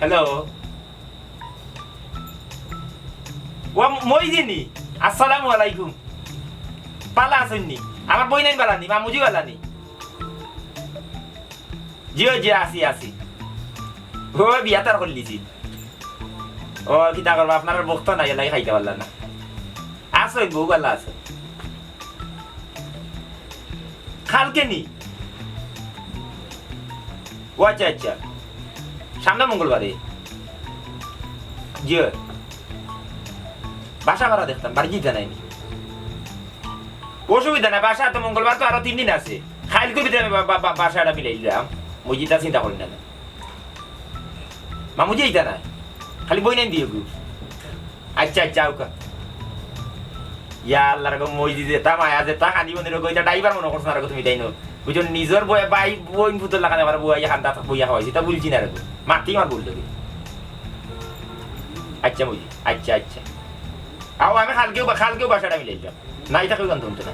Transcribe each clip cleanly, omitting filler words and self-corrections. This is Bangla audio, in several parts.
হ্যালো ও মইদিনি আসসালামু আলাইকুম পালা আসেননি আমার বই নাই বালানি মামুজি বালানি জিও জি আসি ও বিয়া তার করলিছি ও কিতা করবো আপনার বক্ত নাই এলাই খাইতে পারলাম না আসো বউ বালা আছে কালকে নি ও আচ্ছা সামনে মঙ্গলবারে জিও বাসা ভাড়া দেখতাম বাড়ি যেতে নাইনি অসুবিধা নাই বাসা তো মঙ্গলবার তো আরো 3 দিন আছে খাইল কবিতে আমি বাসাটা মিলাই দিলাম মজিটা চিন্তা করি না মামুজি এইটা না খালি বই নাই দিয়ে গু আচ্ছা ওকা ইয়া আল্লাহর গো মজি যেতা মায়া যেতা কানি মন্দির গইতা ড্রাইভার মনে করছ না রে তুমি তাইনো বুঝো নিজর বই বাই বই ফুতর লাগাতে পারে বই হান্দা বইয়া হইছে তা বুঝছি না রে মাটি মার বললো আচ্ছা মজি আচ্ছা আও আমি খালকেও বাসাটা মিলাই দিলাম নাই থাকেও গান শুনতে না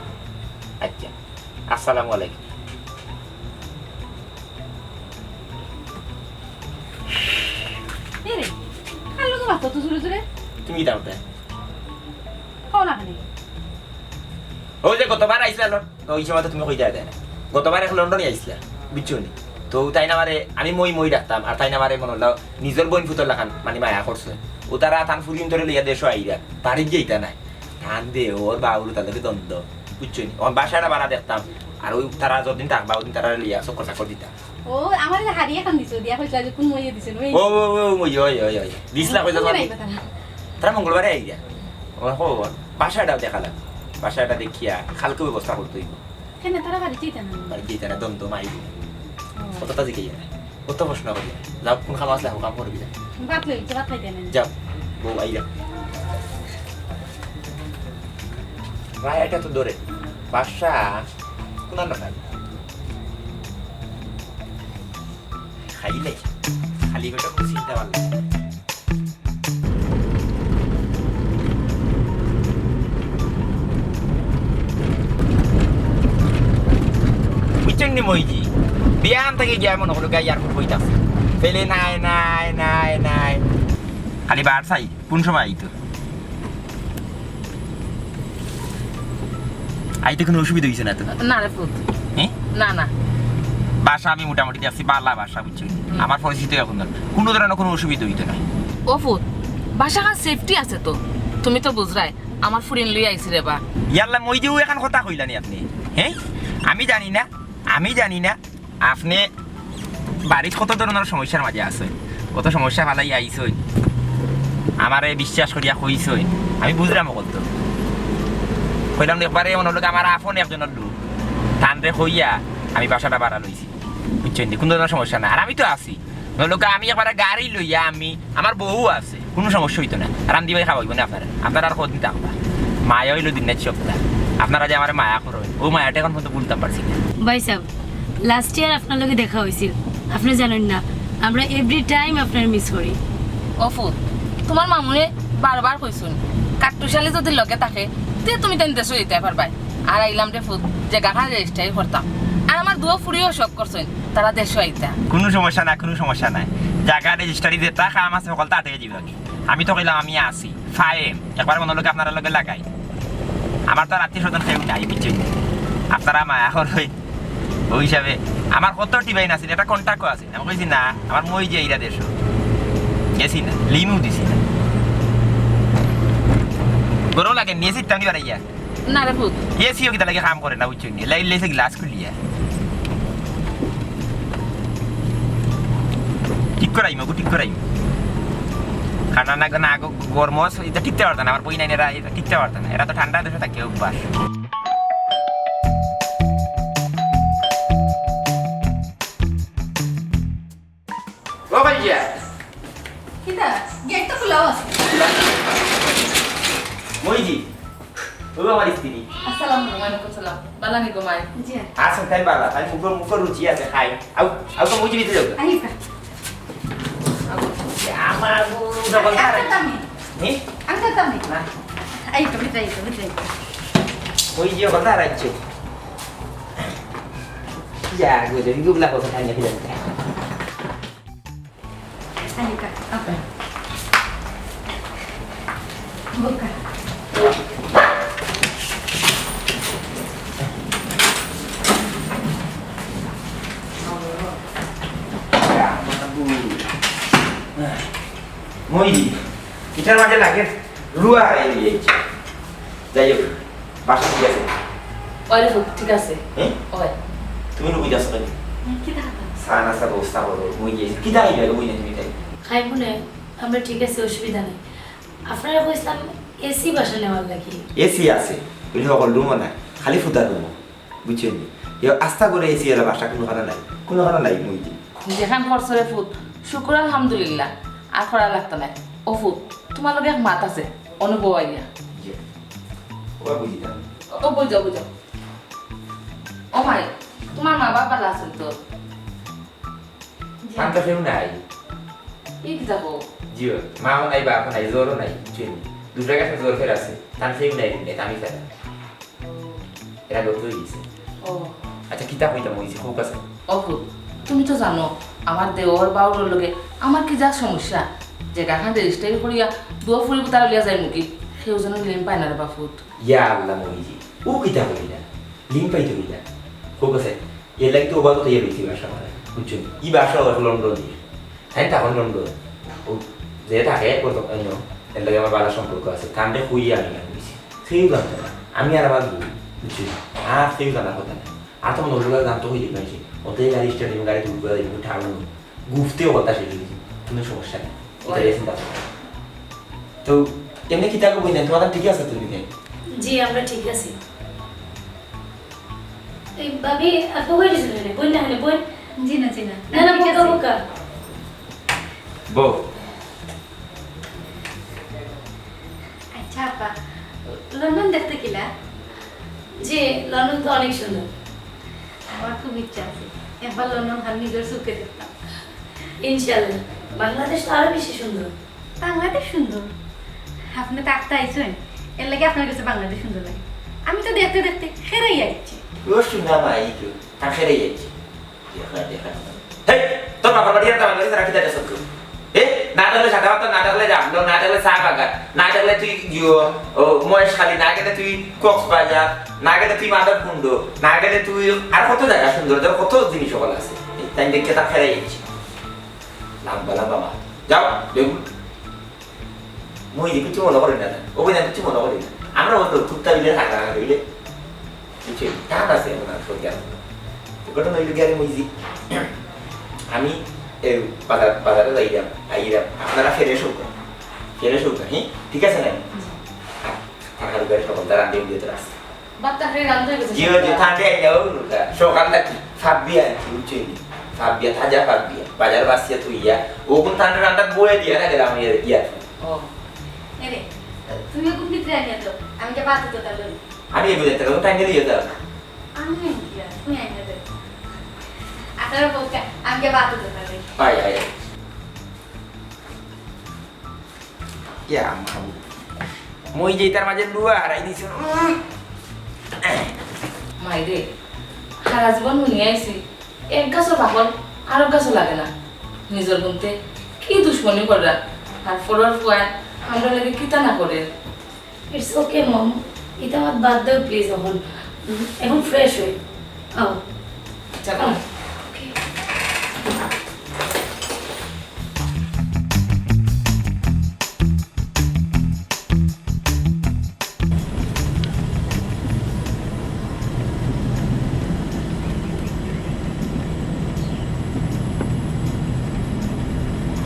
আচ্ছা আসসালামু আলাইকুম তুমি দাওটা ওই যে গতবার আইসলা ওই সময় তো তুমি কই যায় না গতবার এখন লন্ডনে আইসলা বুঝছো নি তো তাই না মারে আমি মই রাখতাম আর তাই না মারে মনে হলো নিজের বোন ফুতর লাগান মানে মায়া করছে ও তারা থান ফুরিন ধরে লইয়া দেশও আইরা বাড়ির যেইটা নাই ধান দে ওর বাউল তাদেরকে দ্বন্দ্ব বুঝছো নি আমার বাসাটা বানা দেখতাম আর ওই তারা যতদিন থাকবা ওদিন তারা লইয়া চক্কর চাকর দিতাম ও আমার হারিয়ে খান দিছো দিয়া কইলা যে কোন মইয়ে দিছেন ও মই ওই দিছলা কইলা তারা মঙ্গলবারে আইয়া ও বাসাটাও দেখালাম বাসাটা দেখিয়া খালকে ব্যবস্থা করতে হইব কেন তারা বাড়ি যেতে না দ্বন্দ্ব মাইব কতটা জিকে যায় কত প্রশ্ন করি যাও কোন খাম আসলে কাম করবি যা ভাত লইছে ভাত খাইতে না যাও বউ আইয়া রায় এটা তো ধরে বাসা কোন না খাইলে খালি বেটা কোনো চিন্তা পারলে বুঝছেন মইজি বিয়ান থেকে গিয়ে মনে করো গাই আর বইতাছে ফেলে নাই খালি বার চাই কোন সময় আইতে কোনো অসুবিধা হয়েছে না তো না রে ফুট হ্যাঁ না বাসা আমি মোটামুটি যাচ্ছি বালা বাসা বুঝছি আমার পরিস্থিতি এখন কোনো ধরনের কোনো অসুবিধা হইতো না ও ফুট বাসা কার সেফটি আছে তো তুমি তো বুঝরাই আমার ফুরিন লই আইছি রে বা ইয়াল্লা মই যে এখন কথা কইলানি আপনি হ্যাঁ আমি জানি না আপনি বাড়ির কত ধরনের সমস্যার মাঝে আছে কত সমস্যা ফালাই আইসই আমারে বিশ্বাস করিয়া কইসই আমি বুঝলাম কত কইলাম একবারে মনে হলো আমার আপন একজনের লোক টানরে কইয়া আমি বাসাটা ভাড়া লইছি বুঝছেন কোনো ধরনের সমস্যা না আর আমি তো আছি লোক আমি একবারে গাড়ি লইয়া আমি আমার বউ আছে কোনো সমস্যা হইতো না রান্দি ভাই খাওয়াইব না আপনারা আর কদিন থাকবা মায়া হইলো দিন না সপ্তাহ আপনারা যে আমার মায়া করো ও মায়াটা এখন পর্যন্ত বলতে পারছি না ভাই সাহেব লাস্ট ইয়ার আপনার লগে দেখা হয়েছিল আপনি জানেন না আমরা এভরি টাইম আপনার মিস করি ও ফুট তোমার মামুনে বারবার কইছুন কাটুশালি যদি লগে থাকে তে তুমি তেন দেশে যেতে পারবাই আর আইলাম রে ফুট যে গাখা রেজিস্ট্রি করতাম আর আমার দুও ফুরিও শখ করছেন তারা দেশে আইতা কোনো সমস্যা নাই জায়গা রেজিস্ট্রি যেটা কাম আছে সকল তাতে যাবে আমি তো কইলাম আমি আসি ফাইম একবার মনে লোক আপনারা লগে লাগাই আমার তো আত্মীয় স্বজন কেউ নাই বুঝছেন আপনারা মায়া করই ওই হিসাবে আমার কত টিভাইন আছে এটা কন্ট্যাক্টও আছে আমি কইছি না আমার মই যে ইরা দেশ গেছি না লিমু দিছি না গরম লাগে নিয়েছি তুমি বাড়াইয়া না রে ফুট এসিও কিতা লাগে কাম করে না বুঝছেন লাইট লেসে গ্লাস খুলিয়া ঠিক করাইম খানা না গরম এটা টিকতে পারত না আমার বই নাই এরা এটা টিকতে পারত না এরা তো ঠান্ডা দেশে থাকে অভ্যাস ও ভাইয়া কিটা গেট তো খোলা আছে মইজি ও আমার স্ত্রী আসসালামু আলাইকুম সালাম বালা নি গো মাই জি আসুন তাই বালা তাই মুখ রুচি আছে খাই আউ তো মইজি ভিতরে যাও আইকা আমার ডবল আমি না আইকা বিটাই মইজি কথা রাখছে যা গো দেরি গুবলা কথা খাই না Ayuka, apa? Buka. মই এটার মাঝে লাগে রুয়া হারাই দিয়েছে যাই হোক বাসা ঠিক আছে ওই ফুট ঠিক আছে হ্যাঁ ওই তুমি রুবি যাচ্ছ কেন কি দেখা? সারা নাস্তা ব্যবস্থা করো মই গিয়েছি কি দাঁড়িয়ে যাবে বুঝলেন তুমি তাই খাই মনে আমরা ঠিক আছে অসুবিধা নেই আপনারা কইছিলাম এসি বাসা নেওয়ার লাগি এসি আছে বুঝলি সকল রুমও নাই খালি ফুটার রুম বুঝছেন আস্থা করে এসি এলা বাসা কোনো খানা নাই মই যেখান খরচরে ফুট শুক্র আলহামদুলিল্লাহ আর করা লাগতো না ও ফুট তোমার লগে এক মাত আছে অনুভব আইয়া ওরা বুঝি না ও বুঝাও বুঝাও ও মাই তোমার মা বাবা ভালো আছেন তো শান্ত ফেউ নাই এই কি যাবো জিও মাও নাই বাবা নাই জোরও নাই বুঝছেন দুটো কাছে জোর ফের আছে তার ফেউ নাই আমি ফেরা এরা লোক হয়ে গেছে ও আচ্ছা কিতাব হইতাম হয়েছে খুব আছে ও ফুট তুমি তো জানো আমার দেওর বাউর লগে আমার কি যা সমস্যা যে গাখান রেজিস্ট্রি করিয়া দুয়া ফুরিব তারা লিয়া যায় মুকি সেও যেন লিম পায় না রে বা ফুট ইয়া আল্লাহ মহিজি ও কিতাব হইলা লিঙ্ক পাইতে হইলা খুব আছে এর লাগি তো ওবা কথা ইয়ে রয়েছে বাসা মানে বুঝছেন ই বাসা লন্ডন দিয়ে হ্যাঁ তখন লন্ডন ও যে থাকে প্রথম এর লাগে আমার ভালো সম্পর্ক আছে কান্দে খুইয়ে আমি না বুঝছি সেও জানতো না আমি আর আমার বুঝছি আর সেও জানার কথা না আর তখন ওর লোক জানতো হয়ে যাবে ওতে গাড়ি স্টার্টিং গাড়ি তুলবে যাবে ঠাকুর গুফতেও কথা শিখে গেছি কোনো সমস্যা নেই এটা চিন্তা করো তো এমনি কিতাব বই না তোমার ঠিক আছে তুমি জি আমরা ঠিক আছি এই ভাবি আপু কই দিছিলেন বই না হলে বই জি না জি না। না না বোকা বোকা বউ আচ্ছা আপা, লন্ডন দেখতে কিলা? জি লন্ডন তো অনেক সুন্দর আমার খুব ইচ্ছা আছে একবার লন্ডন খান নিজের চোখে দেখতাম। ইনশাআল্লাহ বাংলাদেশ তো আরো বেশি সুন্দর বাংলাদেশ সুন্দর, আপনি তো আঁকতে আইছেন, এর লাগে আপনার কাছে বাংলাদেশ সুন্দর লাগে। আমি তো দেখতে দেখতে হেরাই আইছি। ও শুনা মাই তো আখেরে যাচ্ছে দেখা হেই তোর বাবার বাড়ি আর বাংলাদেশ রাখি দাও সব এ না তাহলে সাদা ভাত না তাহলে জামলো না তাহলে চা বাগান না তাহলে তুই জিও ও মহেশখালী না গেলে তুই কক্সবাজার না গেলে তুই মাদারকুণ্ড না গেলে তুই আর কত জায়গা সুন্দর কত জিনিস সকল আছে তাই দেখে তা ফেরাই যাচ্ছি লাম্বা লাম্বা মা যাও দেখুন মই যে কিছু মনে করি না ও বই না কিছু মনে করি না আমরা বলতো কুত্তা বিলে থাকা হইলে কিছু কাম আছে আমার সত্যি ঘটনা হইলে গেলে মইজি আমি বাজারে যাইলাম আইলাম আপনারা ফেরে শুক হ্যাঁ ঠিক আছে না থাকার ঘরে সকল তারা দিয়ে দিতে আসছে বাচ্চা ফেরে গান হয়ে গেছে জিও যে ঠান্ডা আইলেও সকালটা ফাবিয়া উঠে ফাবিয়া তাজা ফাবিয়া বাজার বাসিয়া তুইয়া ও কোন ঠান্ডা ঠান্ডা বয়ে দিয়া না গেলাম ইয়া ও এরে তুমিও কোন ভিতরে আনিয়া তো আমি কে বাদ দিতে তাহলে আমি এই বুঝতে গেলাম টাইম দিয়ে দাও আমি কি আর তুমি আনিয়া দে আপনারা বলতে আমি কে বাদ দিতে তাহলে আয় আয় ইয়া মাহবুব মই যে তার মাঝে লুয়া হারাই দিছি মাইরে সারা জীবন শুনিয়ে আইছি এক গাছও পাগল আর এক গাছও লাগে না নিজের গুনতে কি দুশ্মনী করা আর ফলোয়ার ফুয়ায় আমরা লাগে কিতা না করে ইটস ওকে মম এটা আমার বাদ দাও প্লিজ এখন ফ্রেশ হই আও জানো ওকে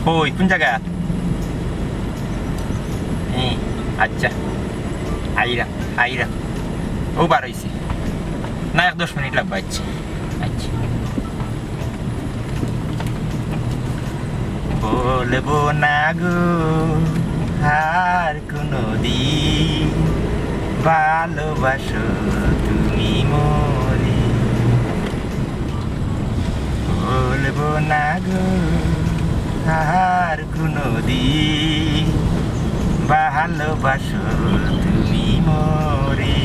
হই কোন জায়গা আচ্ছা আইরা ও বার হইছে না 1-10 মিনিট লাগবে আচ্ছা বলবো না গো আর কোনো দিন ভালোবাসো তুমি মরে বলবো না গো আর কোনো দিন ভালোবাসো তুমি মরে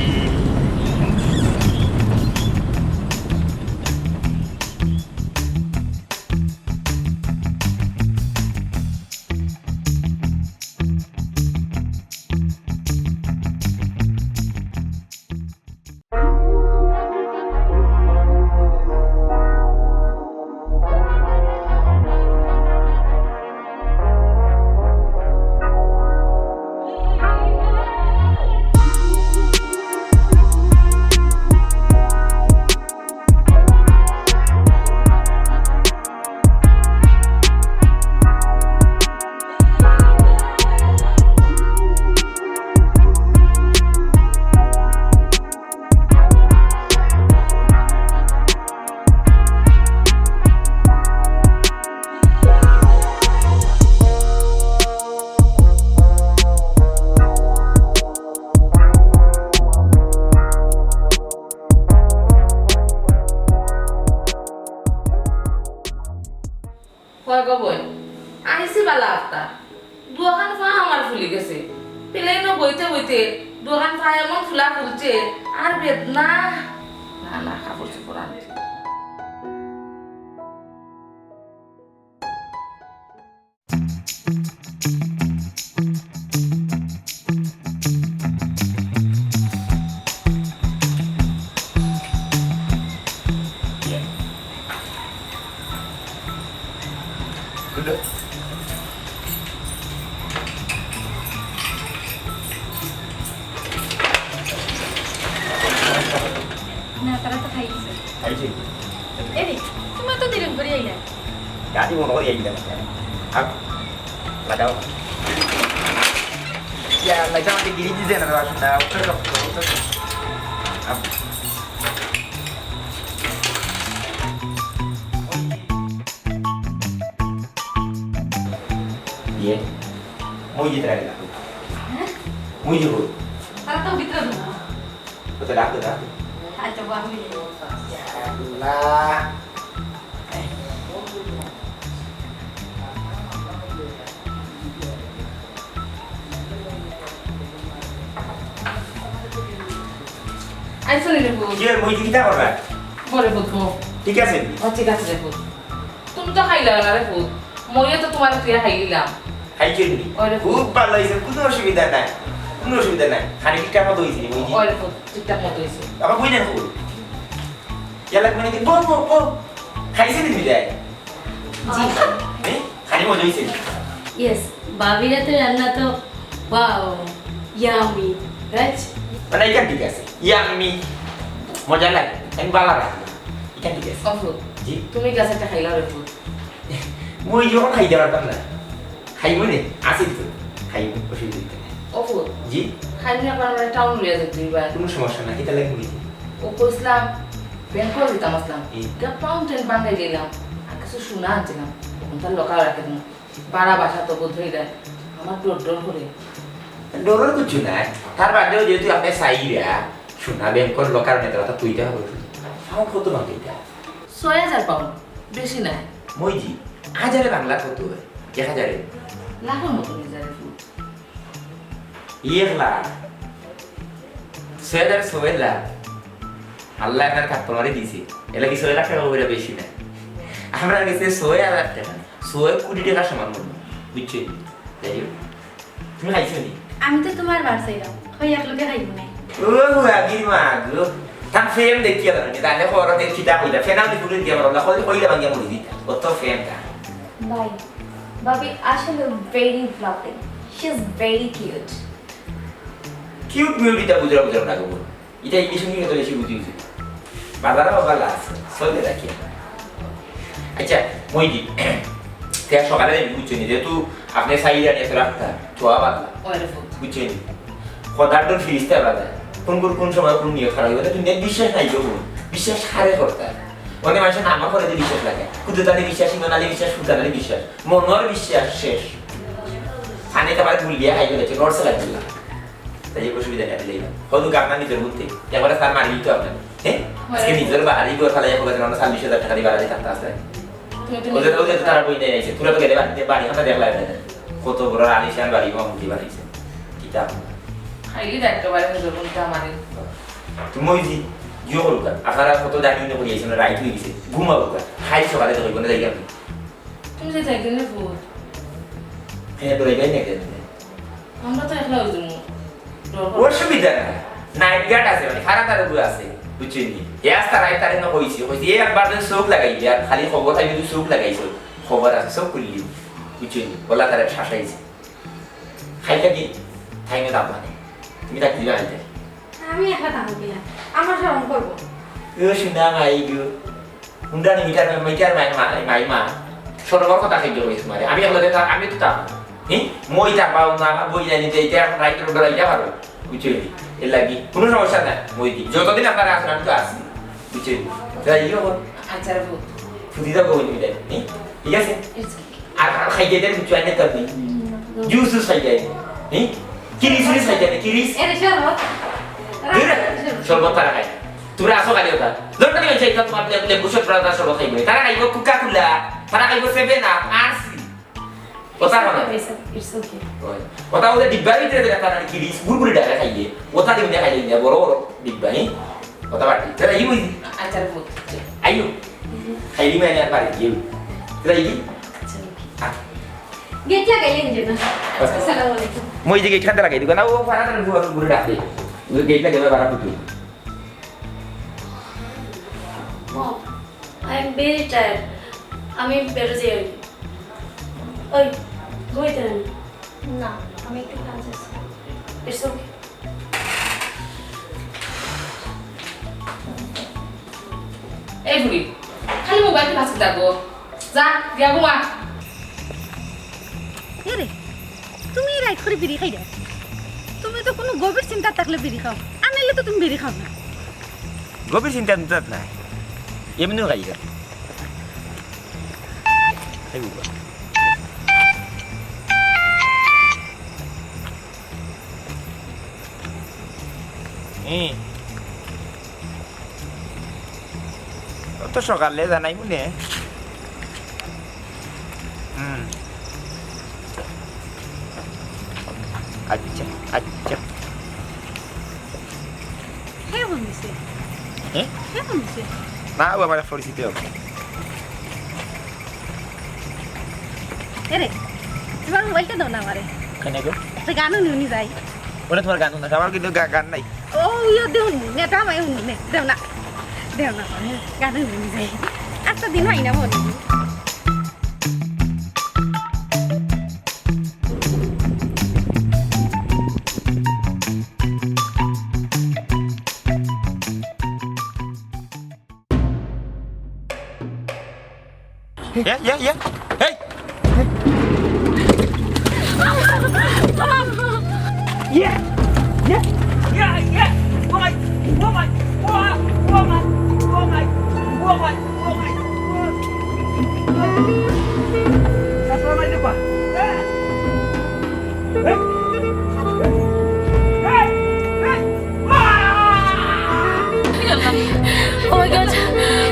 হইতে দোকান প্রায় এমন ফুলা ফুলছে আর বেদনা না না কাপড় চোপড় আনতে না তারা তো খাই দিছে খাইছি এরে তুমি তো দিন করে আইলা গাড়ি মনে করে এই দিলাম আপ লাগাও ya লাগাও আমাকে গিরি দিছে না রাস্তা উত্তর উত্তর আপ ये मुझे तरह का मुझे हो তারা তো ভিতরে ঢুকো तो रात तो रात আচ্ছা বাবু Allah আইসো রে ফুল ये मुझे कितना कर रहा है বলে ফুল তো ठीक है सर ও ঠিক আছে রে ফুল তুমি তো খাইলা না রে ফুল মইও তো তোমার তুই খাইলাম খাই চলবি ওরে ফুল। খুব ভালো হয়েছে কোনো অসুবিধা নাই কোনো অসুবিধা নাই খালি ঠিকঠাক মতো হয়েছে মুইজি ওরে ফুল ঠিকঠাক মতো হইছে আবার কই না ফুল ইয়ালা কোনে কি বো বো বো খাইছে নি বিদায় জি খালি মজা হয়েছে ইয়েস ভাবির হাতের রান্না তো ওয়াও ইয়ামি রাইট মানে এটা ঠিক আছে ইয়াম্মি মজা লাগে আমি ভালো লাগে এটা ঠিক আছে ও ফুল জি তুমি গাছ একটা খাইলা রে ফুল মুই যখন খাইতে পারতাম না খাইব নে আসি তো খাইব অসুবিধা নেই ও ফুল জি খাইনি আপনার মানে টাউন লইয়া যেতে দিবা কোনো সমস্যা না এটা লাগে মুই ও কইছিলাম ব্যাংকর দিতাম আসলাম ই। গা পাউন্টেন বাঙ্গাই দিলাম আর কিছু শোনা আনছিলাম তখন তার লোকা রাখে দিলাম বাড়া বাসা তো বোধ হয়ে যায় আমার ডোর ডোর করে ডোরের কিছু নাই তার বাদেও যেহেতু আপনি সাইরা শোনা ব্যাংকর লোকার নেতা কথা তুইটা হবে আমার কত বাকি এটা ৬,০০০ পাউন্ড বেশি নাই মইজি হাজারে বাংলা কত হয় 1000 লাখের মতো নিয়ে যায় ফুল 1 লাখ 6,000 লাখ আল্লাহ আপনার কাপড়ে দিয়েছি এলা কি 6 লাখ টাকা করে বেশি না আমরা গেছে 6,000 টাকা 6 কোটি টাকা সমান মনে বুঝছেন যাই হোক তুমি খাইছো নি আমি তো তোমার বাসাইলাম কই এক লোকে খাইব না ও আগি মা গো tan fem de kia ni ta ne ko ro de kita ko da fena ni puri dia ro la ko ila bangya muri di otto fem ta Bye. Bobby আসলে very lovely. She's very cute. cute beauty ta budra budra na go ita english ni to leshi buti usi badara bala so de da kia acha moi di তে সকালে বুঝছেন যেহেতু আপনি সাইরা নিয়ে রাখতা ছোয়া বাদলা ওরে ফুল বুঝছেন খদারটা ফিরিস্তে আলাদা কোন সময় কোন নিয়ে খারাপ হইবে তুমি বিশ্বাস নাই গো বিশ্বাস হারে করতে অনেক মানুষের নামা করে দিয়ে বিশ্বাস লাগে কুদুতালে বিশ্বাস ইমানালে বিশ্বাস সুতালে বিশ্বাস মনের বিশ্বাস শেষ আনে তো আবার ভুল বিয়া খাই গেছে নরসে লাগছিল তাই এই অসুবিধা নেই দিলেই হয়তো আপনার নিজের বুদ্ধি এবারে তার মারি দিতে আপনার হ্যাঁ আজকে নিজের বাড়ি গিয়ে ফেলাই এখন 40,000 টাকা দিয়ে বাড়ি থাকতে আসতে ওদের তারা বই নেই আছে তুলে তো গেলে বাড়ি হাতে দেখলা কত বড় আলিশান বাড়ি মামুটি বাড়িছে কিতাব খাইলি একেবারে নিজের কোনটা আমাদের তুমি জি জিও করুকা আপনারা কত জানি না করিয়েছেন রাইট হয়ে গেছে ঘুমাবো খাই সকালে তো হইব না যাই আপনি তুমি যে যাইতে নে ফুল হ্যাঁ তো রাইবাই না কেন আমরা তো একলা হই যাবো অসুবিধা না নাইট গার্ড আছে মানে খারাপ তার উপর আছে বুঝছেন নি ইয়াস তারাই তারে না হইছে হইছে একবার দিন চোখ লাগাইবি আর খালি খবর থাকবি তুই চোখ লাগাইছ খবর আছে সব করলি বুঝছেন নি বলা তারে শাসাইছে খাইটা কি খাইনে দাম মানে তুমি তাকে দিবা আইতে আমি একলা থাকবো কিনা আমার শরম করবো ও শুনা মাই গো উন্ডানি মিটার মাই মা সরবর কথা কইতে হইছে মানে আমি আপনাদের আমি তো তা হ্যাঁ মই তা পাও না বই জানি যে এটা রাইট রোড রাইট পারো বুঝছেন এর লাগি কোনো সমস্যা নাই মই দি যতদিন আপনারা আসেন আমি তো আসি বুঝছেন তাই ইও আচ্ছা রে ফুল ফুদিদা বই নিবে হ্যাঁ ঠিক আছে ইটস আর খাইতে দেন কিছু আইনে করবি জুস খাইতে হ্যাঁ কিরিস খাইতে কিরিস এর শরবত শরবত তারা খাই তোমরা আসো কালি ওটা দরকার নেই চাই তোমার লেবু শরবত শরবত খাইবে তারা খাইব কুকা কুলা তারা খাইব সেভেন আপ আরসি কথা কথা ইটস ওকে কথা ওদের ডিব্বার ভিতরে দেখা না কি বুড়বুড়ি ডাকা খাইলে ওটা দিন খাইলে না বড় বড় ডিব্বা নি কথা বাটি তাহলে ইউ আচ্ছা ফুট আইও খাইলি মানে আর পারি ইউ তাহলে ইউ গেট লাগাইলেন যে না আসসালামু আলাইকুম মই যে গেট খাতে লাগাই দিও না ও ফারা তার বুড়ি ডাকে ওই গেট লাগাবে বারা পুতু mom I am very tired আমি বেরো যাই ওই ঘুমাইতে না না আমি একটু কাজ আছে ইটস ওকে এই বুড়ি খালি মোবাইল কাছে থাকো যা গিয়া ঘুমা এরে তুমি রাইট করে বিড়ি খাই দাও তুমি তো কোনো গভীর চিন্তা থাকলে বিড়ি খাও আনলে তো তুমি বিড়ি খাও না গভীর চিন্তা নিতে নাই এমনিও খাই গা খাইব অত সকালে জানাই মনে আচ্ছা আচ্ছা হ্যাঁ বন্ধুছে হ্যাঁ হ্যাঁ বন্ধুছে না ও আমার পরিস্থিতি হবে এরে তোমার মোবাইলটা দাও না আমারে কেন গো একটা গানও নিউনি যাই ওটা তোমার গান না আমার কিন্তু গান নাই ও ইয়ে দেও নেটা মাই নে দেও না গানও নিউনি যাই একটা দিন হয় না বন্ধু Yeah. Hey! Yeah!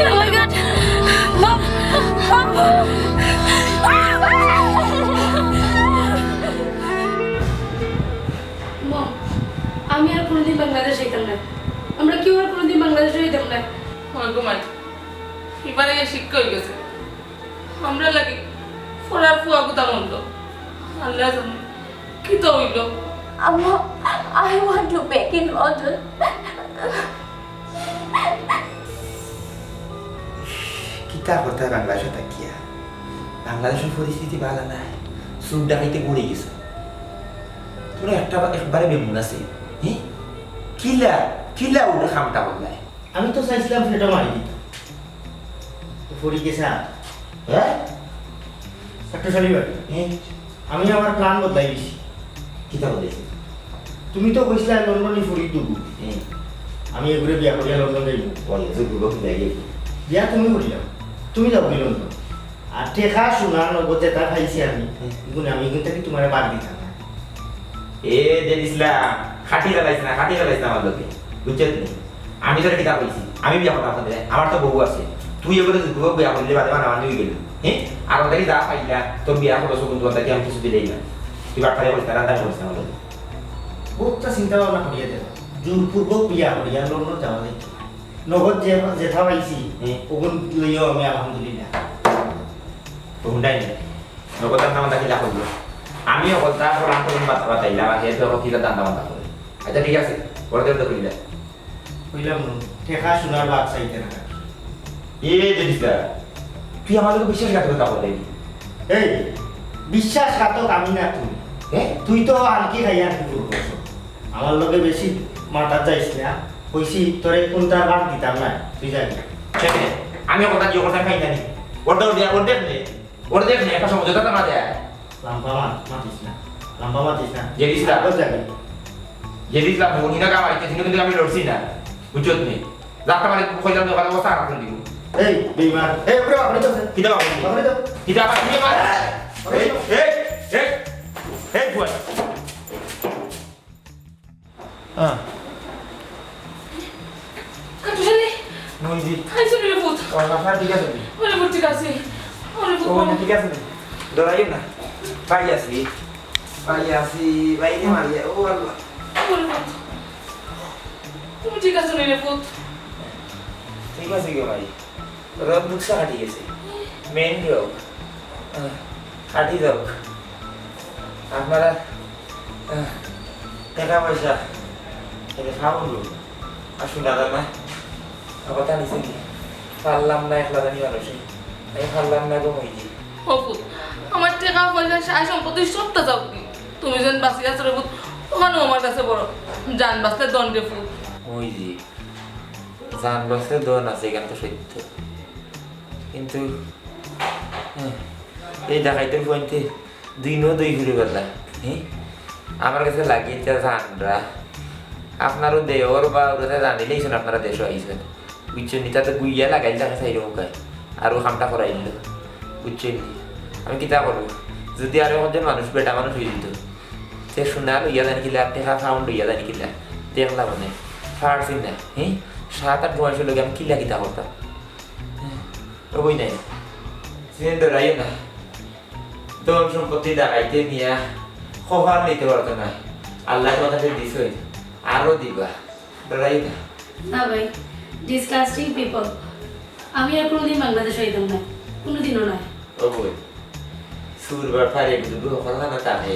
Oh my god. Mom. মম আমি আর কোনোদিন বাংলাদেশ যেতাম না আমরা কেউ আর কোনোদিন বাংলাদেশে যেতাম না আমার ঘুমাই এবারে শিক্ষা হয়ে গেছে আমরা লাগি ফরার ফুয়া গুতা মন্দ আল্লাহ জানে কি তো হইল Amma, I want to back in London. কিতা কথা বাংলাদেশে তাকিয়া বাংলাদেশের পরিস্থিতি ভালো নাই সুদ ডাকাইতে পড়ে গেছে তোরা একবারে বেমুন আছে হ্যাঁ কিলা ওটা খামটা বললাই আমি তো চাইছিলাম সেটা মারি দিত পড়ি গেছে হ্যাঁ একটা শালি বাড়ি হ্যাঁ আমি আমার প্ল্যান বদলাই দিছি কিতা বলেছে তুমি তো কইছিলা লন্ডনে ফুরি দুবু হ্যাঁ আমি এগুলো বিয়া করিয়া লন্ডন যাইব বলে যে গুলো যাই বিয়া তুমি করিলাম তুমি যাও কি লন্ডন আর টেকা শোনা নগদ যেটা খাইছি আমি এগুলো আমি কিন্তু কি তোমার বাদ দিতাম না এ ইসলাম খাটি লাগাইছ না আমার লোকে বুঝছিস নি আমি তোর কিতা কইছি আমি বিয়া কথা বলতে আমার তো বউ আছে তুই এগুলো দুটো বিয়া করলে বাদে বানা বানি গেল হ্যাঁ আর ওদের যা পাইলা তোর বিয়া করলো সগুন তোর তাকে আমি কিছু দিলেই না তুই বাটপারে বলতে রান্না করিস না আমাদের বহুতটা চিন্তা ভাবনা করিয়া দেব জোরপূর্বক বিয়া করিয়া লন্ডন যাওয়া যাইত নগদ যে যেটা পাইছি ওগুন লইও আমি আলহামদুলিল্লাহ তো হুন্ডাই নেই নগদ দাম দাম দেখি লাভ হইল আমি অকলতা প্রমাণ করুন বাতাইলাম আর এর কি দাম দাম করে আচ্ছা ঠিক আছে পরে দেব কইলা কইলাম টেকা শোনার বাদ চাইতে না এ জিনিসটা তুই আমাদের বিশ্বাসঘাতকতা বলে এই বিশ্বাসঘাতক আমি না তুই হ্যাঁ তুই তো আনকি খাইয়া করবো আমার লগে বেশি মাথা যাইস না কইছি তোরে কোনটা বাদ দিতাম না তুই জানি সেটা আমি কথা জিও কথা খাই জানি ওর দেখ নে একটা সমঝোতা তো না দেয় লাম্বা মাতিস না জেরিস না। আগত যাবি জেদিসলাম মহিনা কাম আইতে কিন্তু আমি লড়ছি না বুঝছত নি যাতে মানে কইলাম তো ভালো অবস্থা রাখুন দিব এই বেইমান এই উপরে আপনি তো কিটা বাবু আপনি তো কিটা বাবু তুমি মার এই বুয়া কাটুশালি নইজি খাইছো রে ফুট ওর কথা ঠিক আছে ওরে ঠিক আছে ওরে ও ঠিক আছে ডরাইও না বাড়ি আসি বাইরে মারিয়া ও আল্লাহ তুমি ঠিক আছো রে পুত? ঠিক আছে গো ভাই রোগ বুকসা হাঁটি গেছে মেন রোগ হাঁটি যাও আপনারা টাকা পয়সা এটা খাওয়ান লোক আসুন দাদা না কথা নিছে কি পারলাম না একলা জানি মানুষে আমি পারলাম না গো মইজি ও পুত আমার টাকা পয়সা সাই সম্পত্তি সবটা যাও কি তুমি যেন বাঁচি আছো রে পুত ওখানেও আমার কাছে বড় জান বাঁচলে দণ্ডে পুত মইজি জান বাসে দন আছে এখানে তো সত্য কিন্তু এই ডাকাইতের পয়েন্টে দিনও দুই ঘুরে বেলা হ্যাঁ আমার কাছে লাগিয়ে জানরা আপনারও দেওয়ার বা ওরা জানিলেইছেন আপনারা দেশও আইছেন বুঝছেন নি তাতে গুইয়া লাগাইল দেখা চাইলে মুখায় আরও কামটা করাইল বুঝছেন নি আমি কিতা করবো যদি আরো একজন মানুষ বেটা মানুষ হয়ে যেত সে শোনার ইয়া জানি কিলা টেকা ফাউন্ড ইয়া জানি কিলা দেখলা মানে ফাড়ছেন না হ্যাঁ 7-8 বয়সের লোক আমি কিলা কিতা করতাম ওই নাই সে ডরাইও না ধন সম্পত্তি ডাকাইতে নিয়া খবর নিতে পারতো না আল্লাহর কথাতে দিস আরো দিবা ডরাই না না ভাই, ডিসকাস্টিং পিপল। আমি আর কোনোদিন বাংলাদেশ হইতাম না, কোনোদিনও নয়। ও বই সুরবার ফারে দুটো কথা না তাহে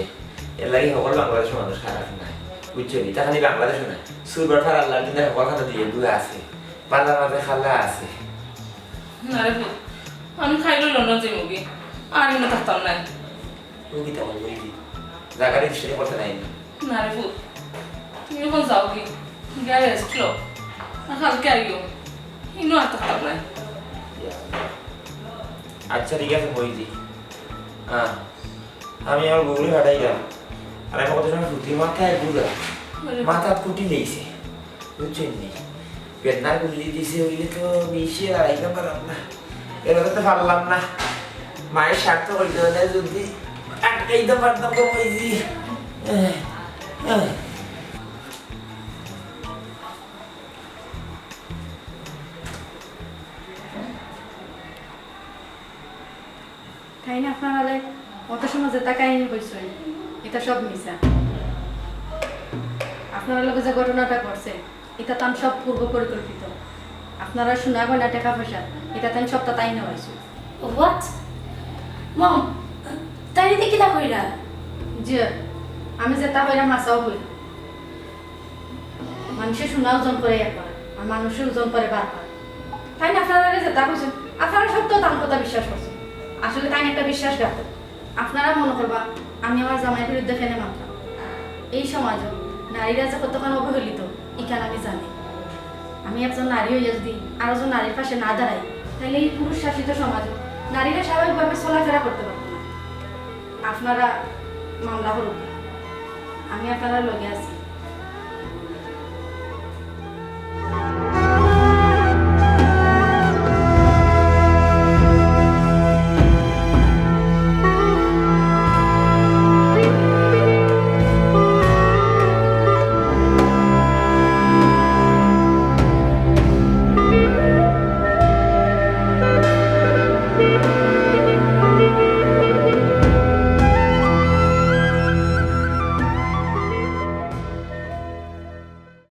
এর লাগি সকল বাংলাদেশের মানুষ খারাপ নাই বুঝছো নি তা খালি বাংলাদেশে না সুরবার ফার আল্লাহর দিনে সকল কথা দিয়ে দুয়ে আছে পাল্লার মাঝে খাল্লা আছে না রে পুত আমি খাইলো লন্ডন যাই মুগি আর এমনি থাকতাম না ও কি তেমন বই জায়গার হিসেবে করতে নাই না রে পুত তুমি এখন যাও কি গেলে রেস্ট লো আর কালকে আইও ইনো আর থাকতাম না আচ্ছা ঠিক আছে বইজি হ্যাঁ আমি আমার গুগলি ফাটাইলাম আর আমি কত সময় ফুটি মাথায় গুড়া মাথা ফুটি লেগেছে বুঝছেন নি বেদনার গুলি দিছে হইলে তো মিশে আড়াইলাম পারলাম না এবার তো পারলাম না মায়ের স্বার্থ করতে হলে যদি আটকাইতে পারতাম তো বইজি তাই না আপনার হলে অত সময় যেটা কাহিনী কইছে এটা সব মিছা আপনার লগে যে ঘটনাটা ঘটছে এটা তো সব পূর্ব পরিকল্পিত আপনারা শোনাবেন না টাকা পয়সা এটা তো সবটা তাই না হয়েছে হোয়াট মম, তাই দেখি তা কইরা যে আমি যেটা হইলাম মাছাও হই মানুষের শোনা ওজন করে একবার আর মানুষের ওজন করে বারবার তাই না আপনারা যেটা কইছেন আপনারা সব তো তার কথা বিশ্বাস করছেন আসলে তাই একটা বিশ্বাসঘাত আপনারা মনে করবা আমি আমার জামাইয়ের বিরুদ্ধে ফেলে মাত্র এই সমাজে নারীরা যে কতক্ষণ অবহেলিত এখানে আমি জানি আমি একজন নারী হইয়া যদি আর একজন নারীর পাশে না দাঁড়াই তাহলে এই পুরুষ শাসিত সমাজে নারীরা স্বাভাবিকভাবে চলাফেরা করতে পারবে না আপনারা মামলা করুন আমি আপনারা লগে আছি